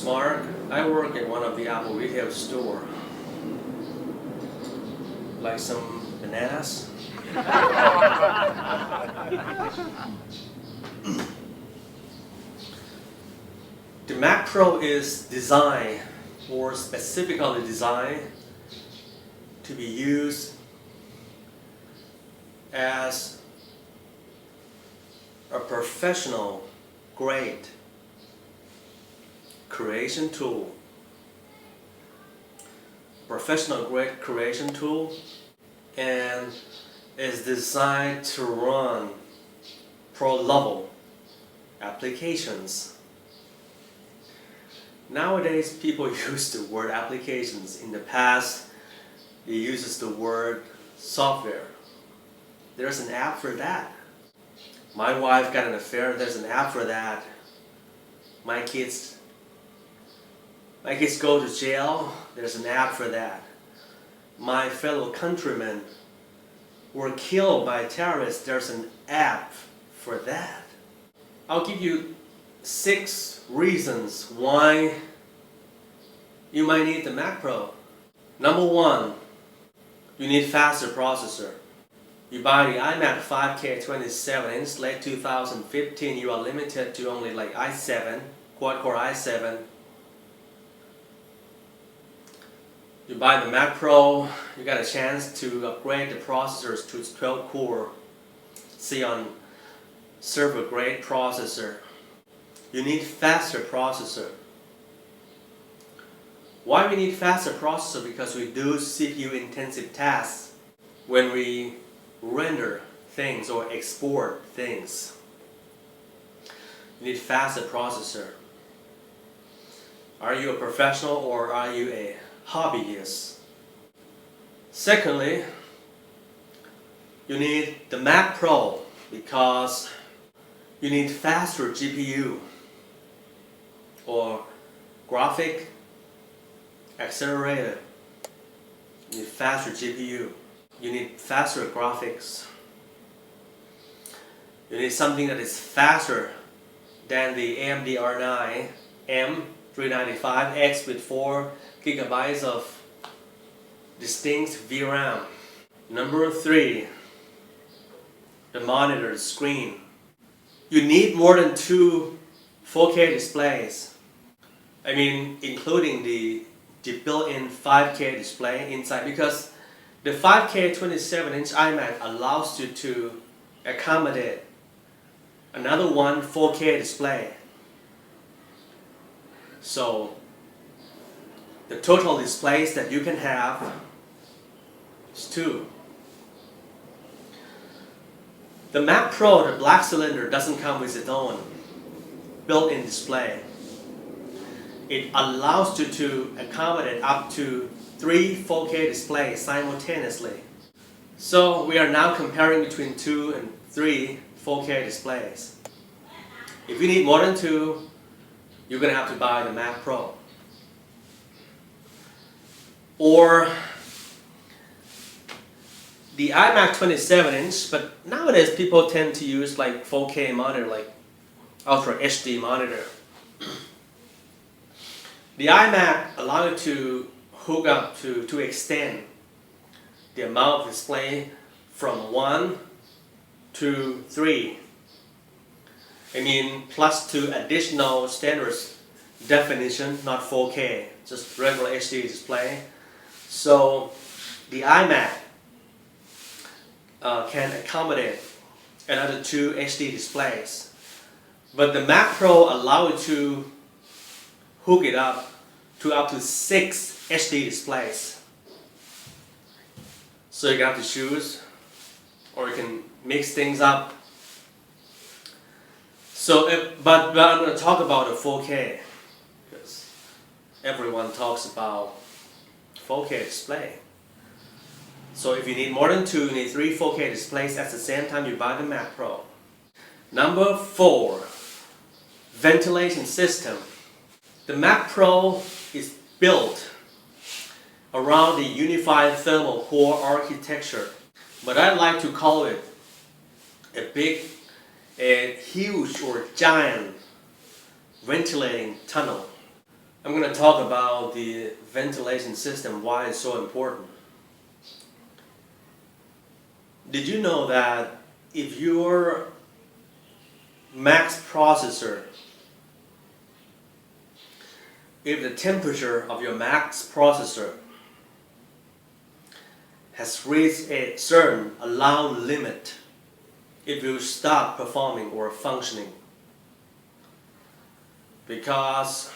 Mark. I work at one of the Apple retail store. Like some bananas? The Mac Pro is designed, or specifically designed, to be used as a professional grade creation tool. Professional grade creation tool, and is designed to run pro level applications. Nowadays, people use the word applications. In the past, it uses the word software. There's an app for that. My wife got an affair, there's an app for that. My kids go to jail, there's an app for that. My fellow countrymen were killed by terrorists, there's an app for that. I'll give you 6 reasons why you might need the Mac Pro. Number 1, you need faster processor. You buy the iMac 5K 27-inch late 2015, you are limited to only like i7, quad-core i7. You buy the Mac Pro, you got a chance to upgrade the processors to 12-core Xeon server-grade processor. You need faster processor. Why we need faster processor? Because we do CPU-intensive tasks when we render things or export things. You need faster processor. Are you a professional or are you a hobbyist? Secondly, you need the Mac Pro because you need faster GPU or graphic accelerator. You need faster GPU. You need faster graphics. You need something that is faster than the AMD R9 M395X with 4 gigabytes of distinct VRAM. Number 3, the monitor, the screen. You need more than 2 4K displays. I mean, including the built-in 5K display inside, because the 5K 27-inch iMac allows you to accommodate another 1 4K display. So the total displays that you can have is 2. The Mac Pro, the black cylinder, doesn't come with its own built-in display. It allows you to accommodate up to 3 4K displays simultaneously. So we are now comparing between 2 and 3 4K displays. If you need more than 2, you're going to have to buy the Mac Pro. Or the iMac 27-inch, but nowadays people tend to use like 4K monitor, like Ultra HD monitor. The iMac allows you to hook up to extend the amount of display from 1 to 3. I mean, plus 2 additional standard definition, not 4K, just regular HD display. So the iMac can accommodate another 2 HD displays. But the Mac Pro allows you to hook it up to 6 HD displays. So you have to choose, or you can mix things up. So, but I'm going to talk about the 4K, because everyone talks about 4K display. So if you need more than 2, you need 3 4K displays at the same time you buy the Mac Pro. Number 4, ventilation system. The Mac Pro is built around the unified thermal core architecture, but I like to call it a huge or giant ventilating tunnel. I'm going to talk about the ventilation system, why it's so important. Did you know that if your Mac's processor, if the temperature of your Mac's processor has reached a certain allowed limit, it will stop performing or functioning? Because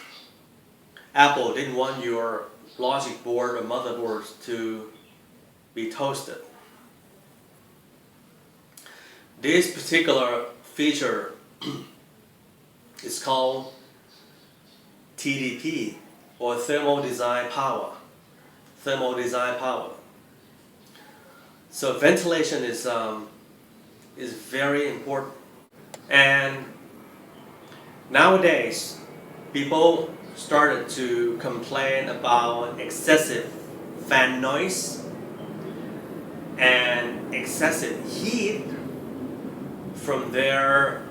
Apple didn't want your logic board or motherboard to be toasted. This particular feature is called TDP, or thermal design power. Thermal design power. So ventilation is very important. And nowadays, people started to complain about excessive fan noise and excessive heat from their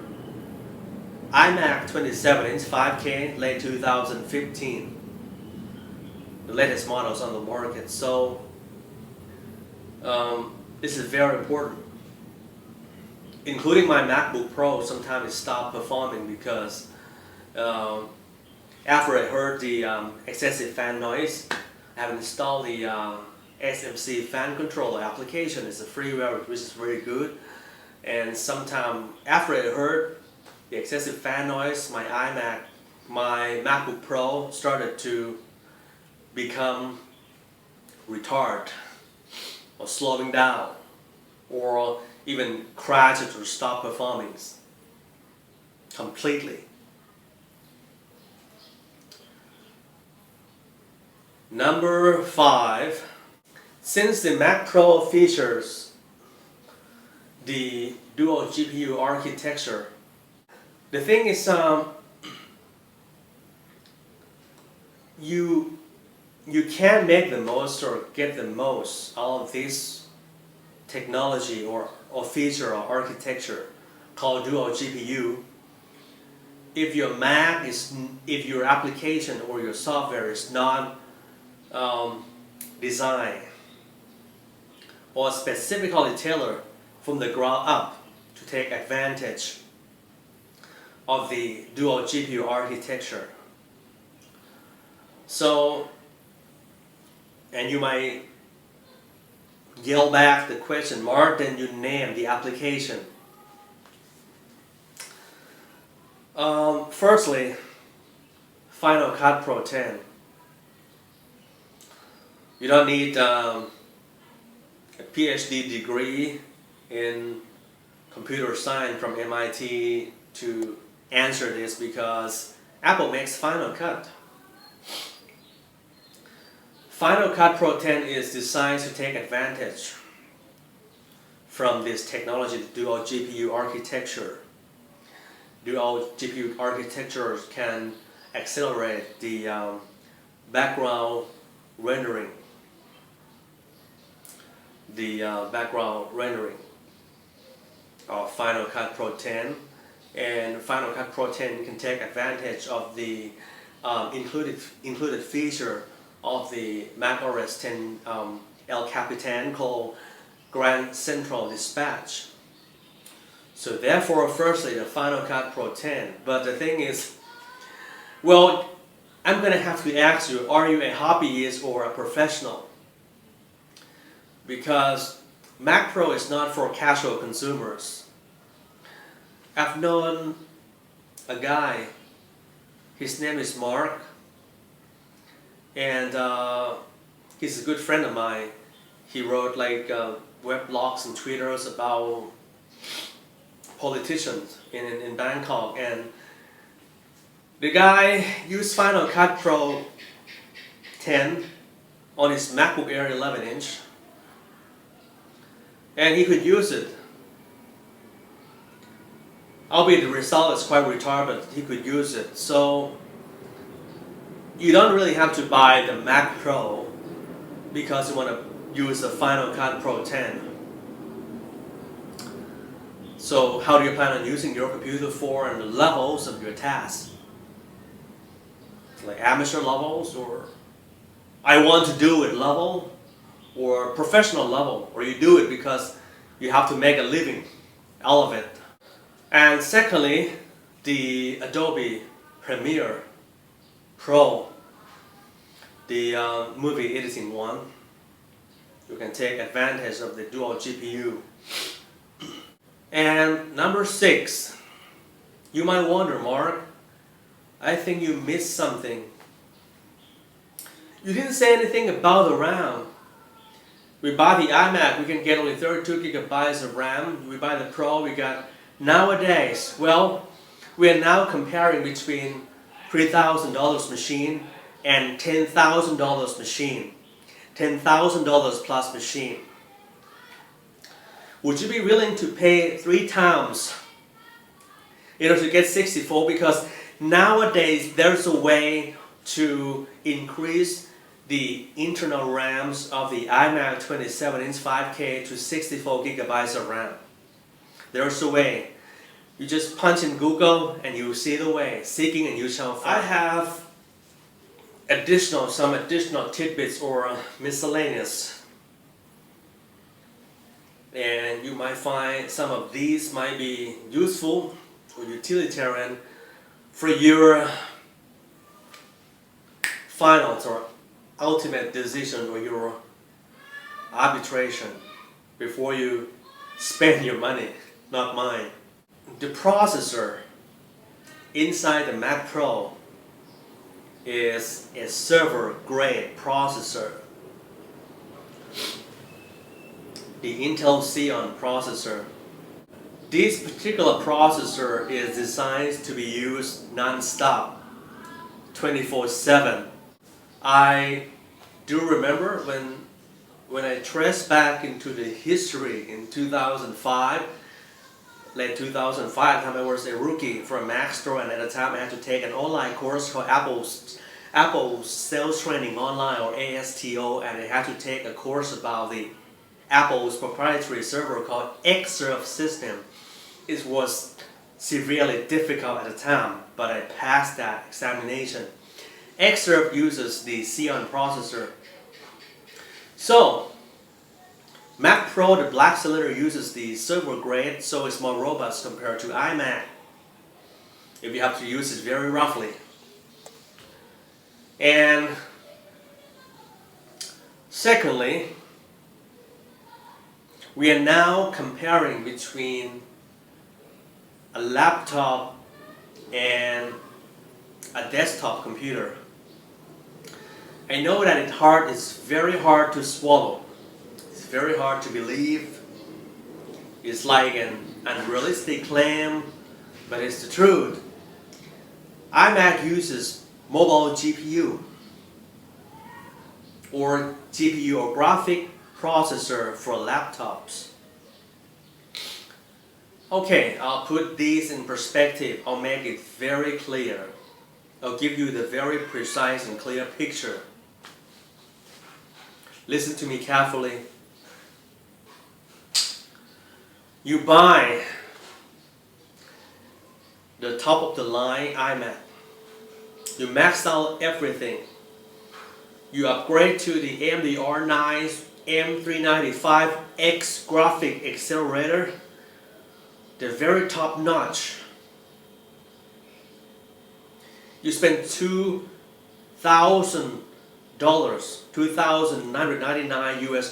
iMac 27-inch 5K late 2015, the latest models on the market. So this is very important. Including my MacBook Pro, sometimes it stopped performing because after I heard the excessive fan noise, I have installed the SMC fan controller application. It's a freeware which is very good. And sometime after I heard the excessive fan noise, my MacBook Pro started to become retarded or slowing down or even crashes or stop performing completely. Number 5, since the Mac Pro features the dual GPU architecture, the thing is you can't make the most or get the most out of this technology or feature or architecture called dual GPU if your Mac is, if your application or your software is not designed or specifically tailored from the ground up to take advantage of the dual GPU architecture. So, and you might yell back the question, Mark, then you name the application. Firstly, Final Cut Pro 10. You don't need a PhD degree in computer science from MIT to answer this, because Apple makes Final Cut. Final Cut Pro 10 is designed to take advantage from this technology, the dual GPU architecture. Dual GPU architecture can accelerate the background rendering. Of Final Cut Pro 10, and Final Cut Pro 10 can take advantage of the included feature of the Mac OS X El Capitan called Grand Central Dispatch. So therefore, firstly, the Final Cut Pro 10. But the thing is, well, I'm going to have to ask you, are you a hobbyist or a professional? Because Mac Pro is not for casual consumers. I've known a guy, his name is Mark, and he's a good friend of mine. He wrote like web blogs and Twitters about politicians in Bangkok, and the guy used Final Cut Pro 10 on his MacBook Air 11-inch. And he could use it. Albeit the result is quite retarded, he could use it. So you don't really have to buy the Mac Pro because you want to use the Final Cut Pro 10. So how do you plan on using your computer for and the levels of your tasks? like amateur levels, or I want to do it level, or professional level, or you do it because you have to make a living out of it. And secondly, the Adobe Premiere Pro, the movie editing one. You can take advantage of the dual GPU. And number 6, you might wonder, Mark, I think you missed something. You didn't say anything about the RAM. We buy the iMac, we can get only 32 gigabytes of RAM. We buy the Pro, we got nowadays. Well, we are now comparing between $3,000 machine and $10,000 machine. $10,000 plus machine. Would you be willing to pay 3 times to get 64? Because nowadays there's a way to increase the internal RAMs of the iMac 27-inch 5K to 64 gigabytes of RAM. There's a way. You just punch in Google and you see the way. Seeking and you shall find. I have some additional tidbits or miscellaneous. And you might find some of these might be useful or utilitarian for your final or ultimate decision or your arbitration before you spend your money, not mine. The processor inside the Mac Pro is a server grade processor. The Intel Xeon processor. This particular processor is designed to be used non-stop, 24/7. I do remember when I traced back into the history in 2005, late 2005, at the time I was a rookie for a Mac store, and at the time I had to take an online course called Apple Sales Training Online, or ASTO, and I had to take a course about the Apple's proprietary server called Xserve system. It was severely difficult at the time, but I passed that examination. Xserve uses the Xeon processor. So, Mac Pro, the black cylinder, uses the server grade, so it's more robust compared to iMac, if you have to use it very roughly. And secondly, we are now comparing between a laptop and a desktop computer. I know that it's very hard to swallow. It's very hard to believe. It's like an unrealistic claim, but it's the truth. iMac uses mobile GPU or GPU or graphic processor for laptops. Okay, I'll put these in perspective. I'll make it very clear. I'll give you the very precise and clear picture. Listen to me carefully. You buy the top of the line iMac. You max out everything. You upgrade to the AMD R9 M395X graphic accelerator, the very top notch. You spend $2,000, $2,999 US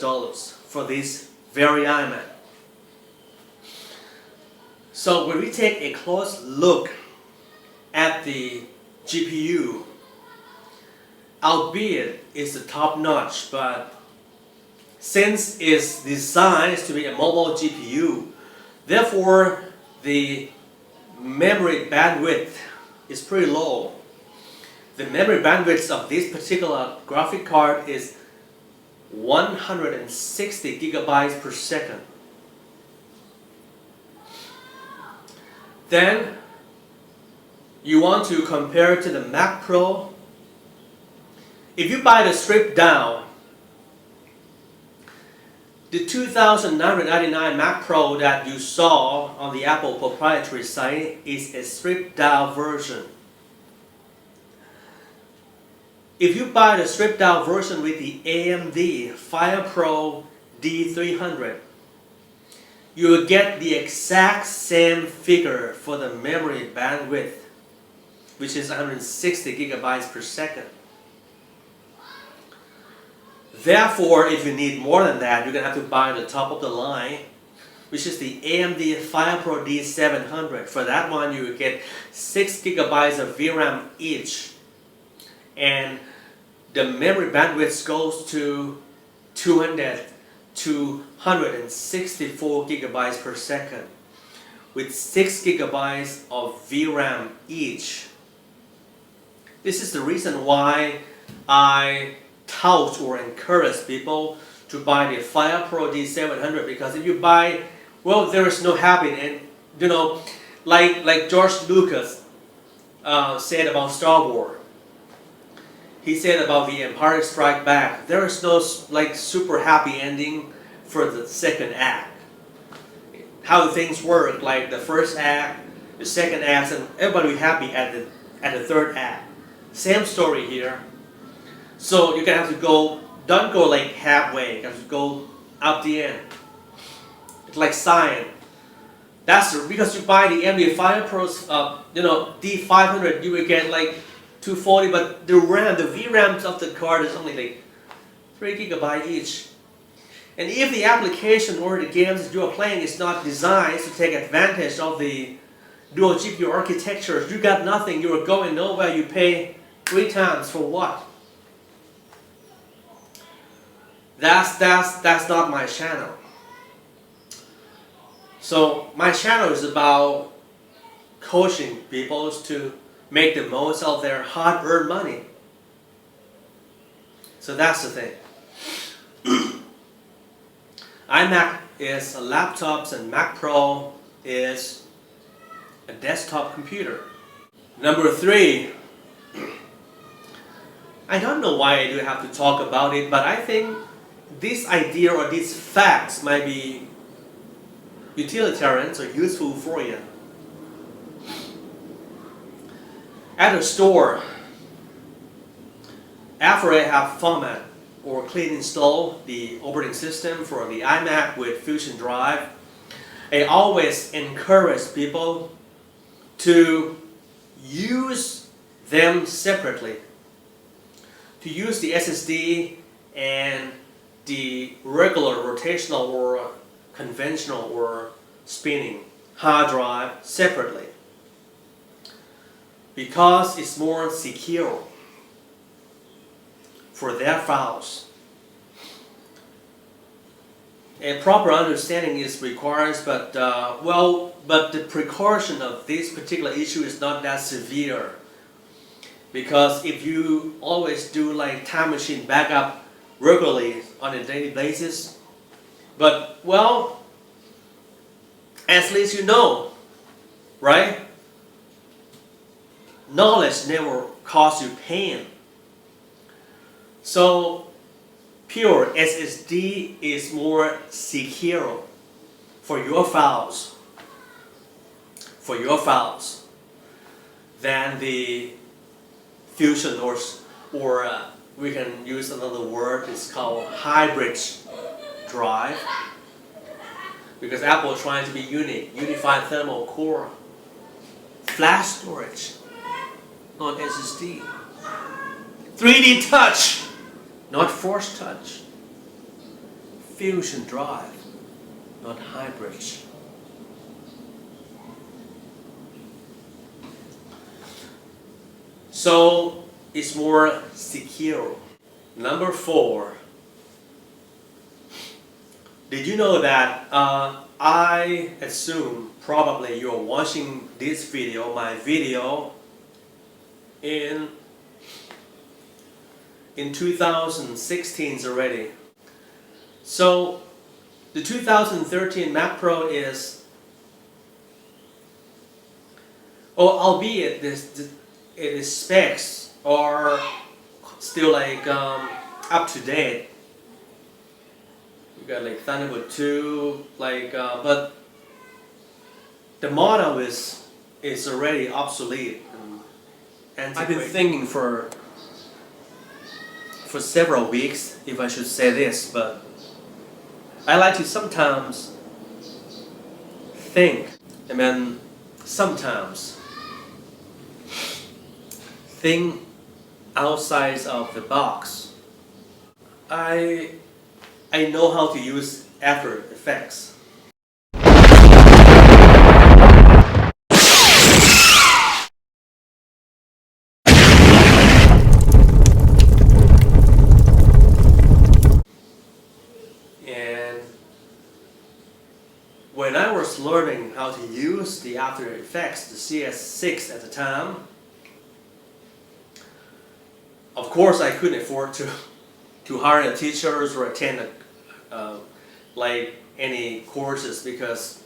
for this very iMac. So when we take a close look at the GPU, albeit it's the top notch, but since it's designed to be a mobile GPU, therefore the memory bandwidth is pretty low. The memory bandwidth of this particular graphic card is 160 gigabytes per second. Then you want to compare to the Mac Pro. If you buy the stripped down, the $2,999 Mac Pro that you saw on the Apple proprietary site is a stripped down version. if you buy the stripped out version with the AMD FirePro D300, you will get the exact same figure for the memory bandwidth, which is 160 gigabytes per second. Therefore, if you need more than that, you're going to have to buy the top of the line, which is the AMD FirePro D700. For that one, you will get 6 gigabytes of VRAM each. And the memory bandwidth goes to 264 gigabytes per second, with 6 gigabytes of VRAM each. This is the reason why I tout or encourage people to buy the FirePro D700, because if you buy, well, there is no habit, and like George Lucas said about Star Wars. He said about the Empire Strikes Back, there is no super happy ending for the second act. How things work, like the first act, the second act, and everybody will be happy at the third act. Same story here. So you're gonna have to don't go like halfway. You have to go out the end. It's like science. Because you buy the AMD FirePro's, D500, you will get like 240, but the VRAM of the card is only like 3 gigabytes each. And if the application or the games that you are playing is not designed to take advantage of the dual GPU architecture, you got nothing. You are going nowhere. You pay 3 times for what? That's not my channel. So my channel is about coaching people to make the most of their hard-earned money. So that's the thing. iMac is a laptop and Mac Pro is a desktop computer. Number 3, I don't know why I do have to talk about it, but I think this idea or these facts might be utilitarian or useful for you. At a store, after I have format or clean install the operating system for the iMac with Fusion Drive, I always encourage people to use them separately. To use the SSD and the regular rotational or conventional or spinning hard drive separately, because it's more secure for their files. A proper understanding is required, but the precaution of this particular issue is not that severe, because if you always do like time machine backup regularly on a daily basis, but at least you know, right? Knowledge never causes you pain. So pure SSD is more secure for your files than the Fusion or we can use another word. It's called hybrid drive, because Apple is trying to be unique, unified thermal core, flash storage, not SSD, 3D touch, not force touch, Fusion drive, not hybrid. So it's more secure. Number 4. Did you know that I assume probably you're watching this video, my video, in 2016 already. So the 2013 Mac Pro is, albeit its specs are still like up to date. You got like Thunderbolt 2, but the model is already obsolete. And I've been thinking for for several weeks, if I should say this, but I like to sometimes think, sometimes think outside of the box. I know how to use After Effects. And when I was learning how to use the After Effects, the CS6 at the time, of course I couldn't afford to hire teachers or attend like any courses because,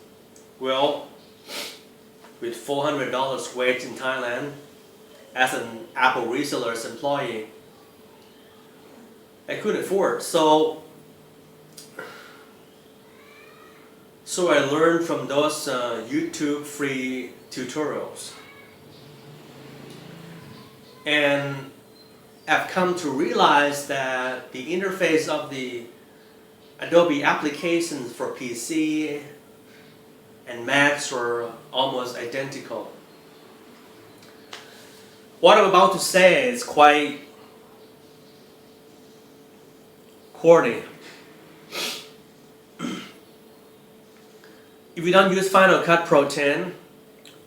well, with $400 wage in Thailand as an Apple reseller's employee, I couldn't afford. So I learned from those YouTube free tutorials, and I've come to realize that the interface of the Adobe applications for PC and Macs are almost identical. What I'm about to say is quite corny. If you don't use Final Cut Pro 10,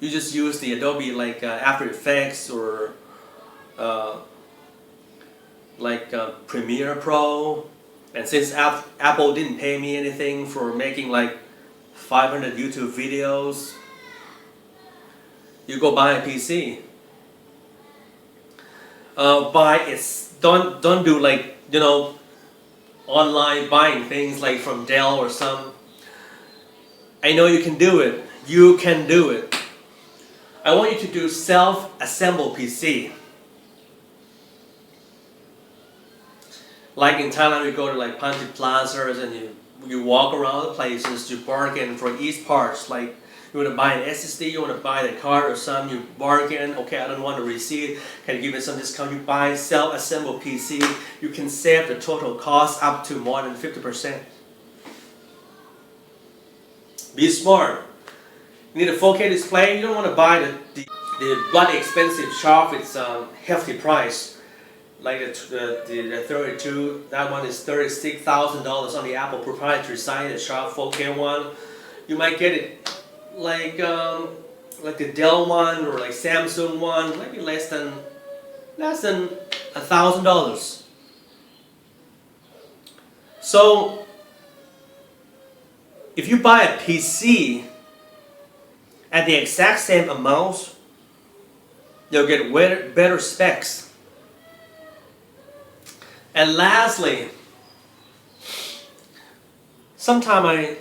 you just use the Adobe like After Effects or Premiere Pro. And since Apple didn't pay me anything for making like 500 YouTube videos, you go buy a PC. Don't do like, you know, online buying things like from Dell or some. I know you can do it. You can do it. I want you to do self-assemble PC. Like in Thailand, we go to like Pantit plazas and you walk around the places, you bargain for each parts. Like you want to buy an SSD, you want to buy the card or some, you bargain. Okay, I don't want a receipt. Can you give me some discount? You buy self-assemble PC. You can save the total cost up to more than 50%. Be smart. You need a 4K display. You don't want to buy the bloody expensive shop. It's a hefty price. Like the 32, that one is $36,000 on the Apple proprietary site, the sharp 4K one. You might get it like the Dell one or like Samsung one, maybe less than $1,000. So if you buy a PC at the exact same amount, you'll get better specs. And lastly, sometimes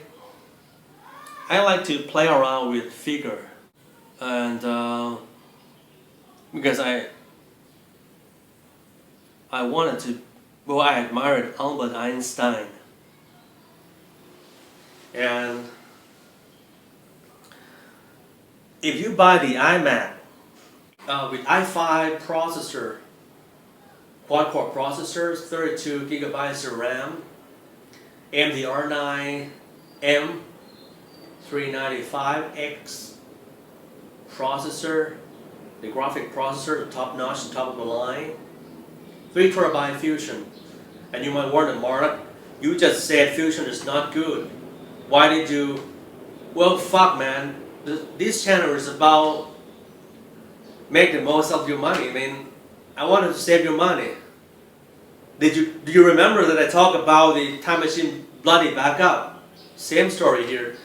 I like to play around with figure, and because I wanted to, well, I admired Albert Einstein, and if you buy the iMac with i5 processor, quad-core processors, 32 gigabytes of RAM, AMD R9 M395X processor, the graphic processor, the top-notch, the top of the line, 3 terabyte Fusion. And you might wonder, Mark, you just said Fusion is not good. Why did you? Well, fuck, man. This channel is about make the most of your money. I mean, I wanted to save your money. Do you remember that I talked about the time machine bloody backup? Same story here.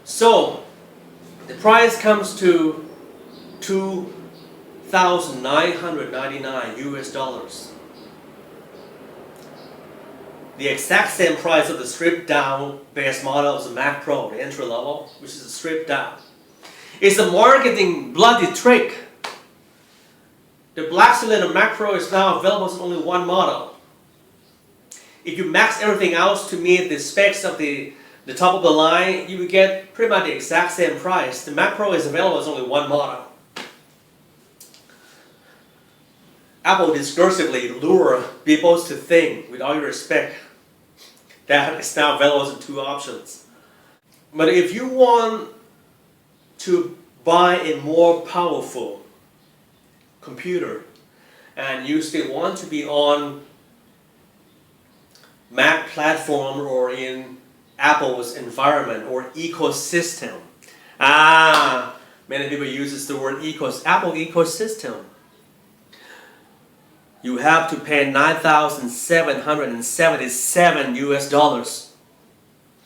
So the price comes to $2,999 US. The exact same price of the stripped down base model of the Mac Pro, the entry level, which is a stripped down. It's a marketing bloody trick. The black cylinder Mac Pro is now available as only one model. If you max everything else to meet the specs of the top of the line, you will get pretty much the exact same price. The Mac Pro is available as only one model. Apple discursively lure people to think, with all due respect, that it's now available as two options. But if you want to buy a more powerful computer and you still want to be on Mac platform or in Apple's environment or ecosystem. Many people use the word Apple ecosystem. You have to pay $9,777 US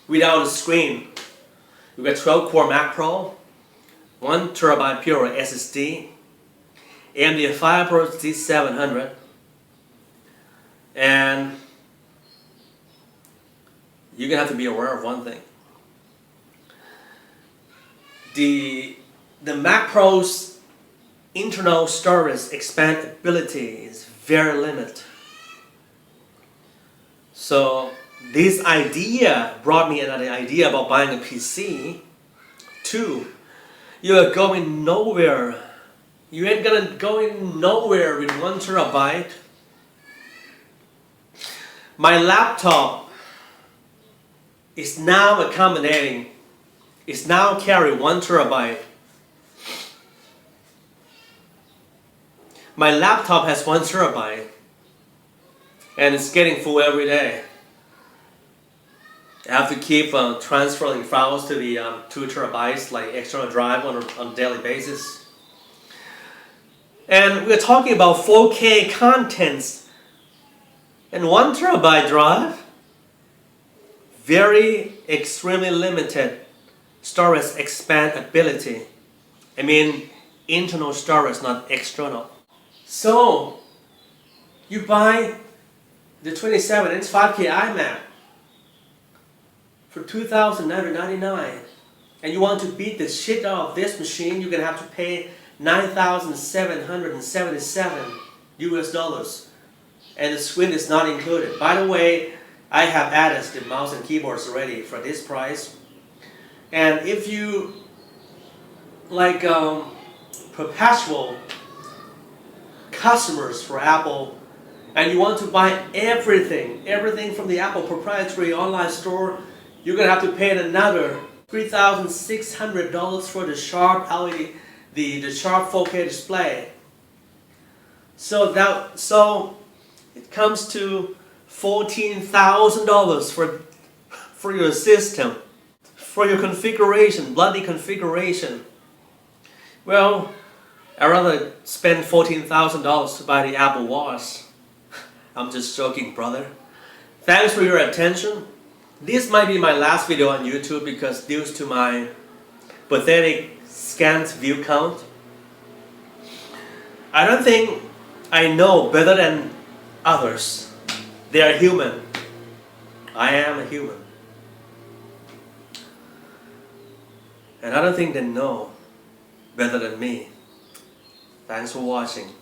without a screen. You get 12-core Mac Pro, 1 terabyte pure SSD, AMD FirePro Z700, and you're going to have to be aware of one thing. The Mac Pro's internal storage expandability is very limited. So this idea brought me another idea about buying a PC. 2, you are going nowhere. You ain't gonna go nowhere with 1 terabyte. My laptop is now accommodating. It's now carry 1 terabyte. My laptop has 1 terabyte and it's getting full every day. I have to keep transferring files to the 2 terabytes like external drive on a daily basis. And we're talking about 4K contents and 1 terabyte drive. Very extremely limited storage expandability. I mean internal storage, not external. So you buy the 27-inch 5K iMac for $2,999 and you want to beat the shit out of this machine, you're going to have to pay $9,777 US, and the screen is not included. By the way, I have added the mouse and keyboards already for this price. And if you like perpetual customers for Apple and you want to buy everything from the Apple proprietary online store, you're going to have to pay another $3,600 for the Sharp LED, the Sharp 4K display. So it comes to $14,000 for your system, for your configuration, bloody configuration. Well, I'd rather spend $14,000 to buy the Apple Watch. I'm just joking, brother. Thanks for your attention. This might be my last video on YouTube because due to my pathetic scant view count. I don't think I know better than others. They are human. I am a human. And I don't think they know better than me. Thanks for watching.